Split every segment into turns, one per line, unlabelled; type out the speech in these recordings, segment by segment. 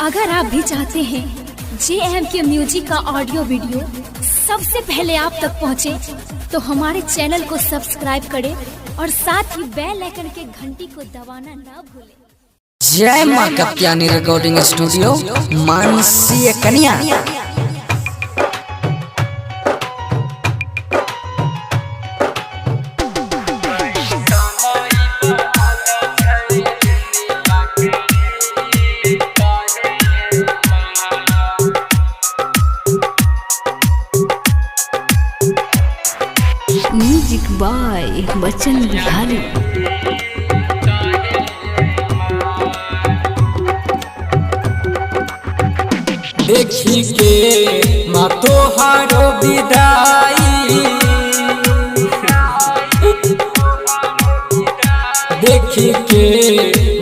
अगर आप भी चाहते हैं JMK म्यूजिक का ऑडियो वीडियो सबसे पहले आप तक पहुंचे, तो हमारे चैनल को सब्सक्राइब करें और साथ ही बेल आइकन के घंटी को दबाना ना भूलें।
जय मां कप्तानी रिकॉर्डिंग स्टूडियो मानसी कन्या।
म्यूजिक बाय बच्चन बिहारी।
देखी के माँ तोहारो विदाई, देखी के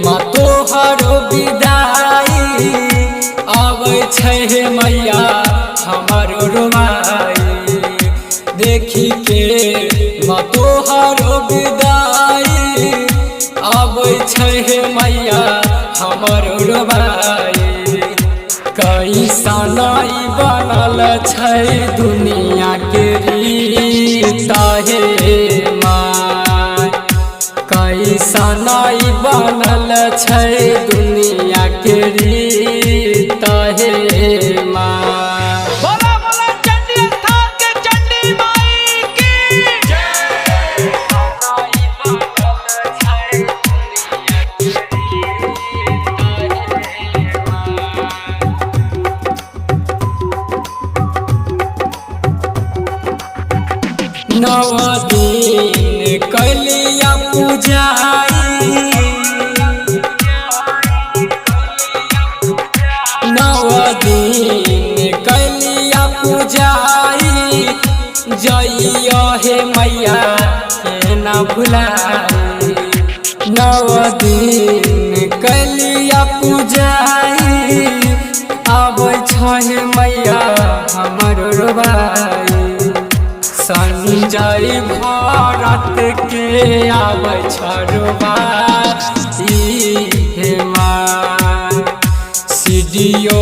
माँ तोहारो विदाई, आवे छे मैया हमारो रोमाई। देखी के माँ तोहारो विदाई, आवे छे मैया हमारो रोमाई। कैसा नाई बनल छै दुनिया के रीता हे माँ, कैसा नाई बनल छै दुनिया के रीता हे माँ। नव दिन कलिया पूजाई, नव दिन कलिया पूजाई, जइयो हे मैया के ना भुलाई। नव दिन कलिया पूजाई, आबै छे मैया हमर रोबाई। संजय भारत के आबै छरबाई हे माँ, सीडियो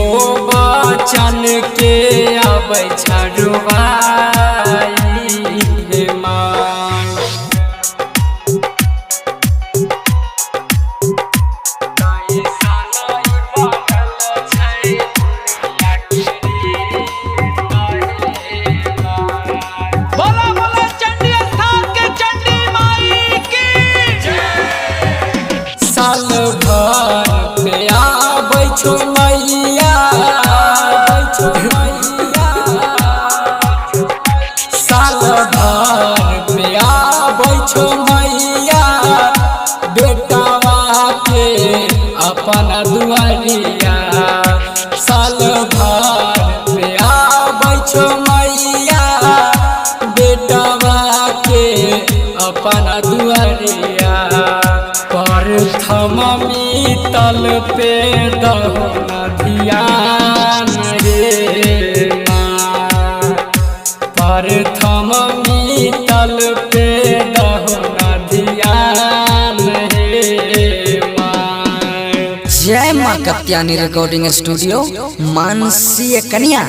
बचन के आबै छरबाई हे माँ। साल भर पे आबै छो मैया, साल भर पे आबै छो मैया, बेटावा के अपन दुआरिया। साल भर पे आबै छो मैया, बेटावा के अपन दुआरिया। प्रथम मितल पे दहो न ध्यान रे माँ, प्रथम मितल पे दहो न ध्यान रे माँ।
जय मां कप्तानी रिकॉर्डिंग स्टूडियो मानसी कन्या।